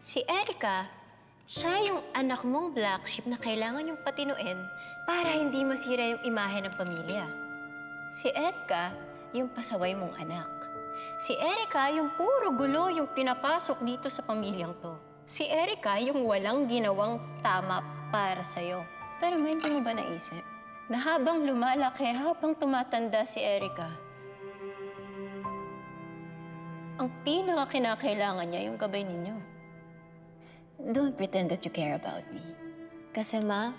Si Erica, siya yung anak mong black sheep na kailangan yung patinuin para hindi masira yung imahe ng pamilya. Si Erica, yung pasaway mong anak. Si Erica, yung puro gulo yung pinapasok dito sa pamilyang to. Si Erica, yung walang ginawang tama para sa'yo. Pero may hindi mo ba naisip na habang lumalaki, habang tumatanda si Erica, ang pinaka-kinakailangan niya yung gabay ninyo. Don't pretend that you care about me. Kasi ma,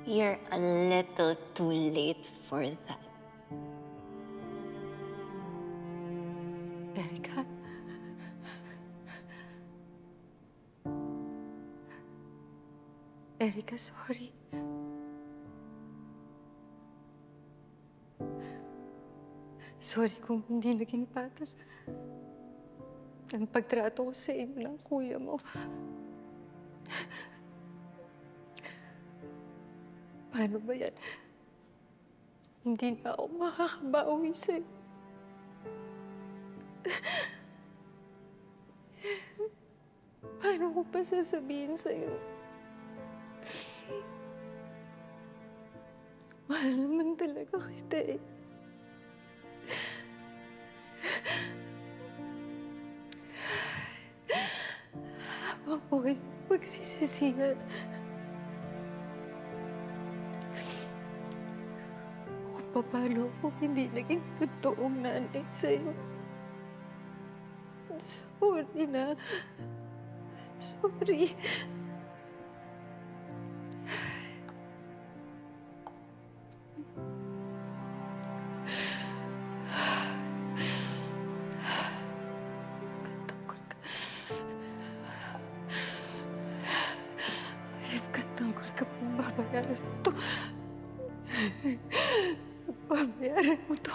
you're a little too late for that. Erica? Erica, sorry. Sorry kung hindi naging patas ang pagtrato ko sa iyo ng kuya mo. Paano ba yan? Hindi na ako makakabawi sa'yo. Paano ko pa sasabihin sa'yo? Mahal naman talaga kita eh. Habang buhay, pagsisisihan. Kung paano ako hindi naging totoong nanay sa'yo. Sorry na. Sorry. Tanggol ka pang babayaran mo to. Babayaran mo to.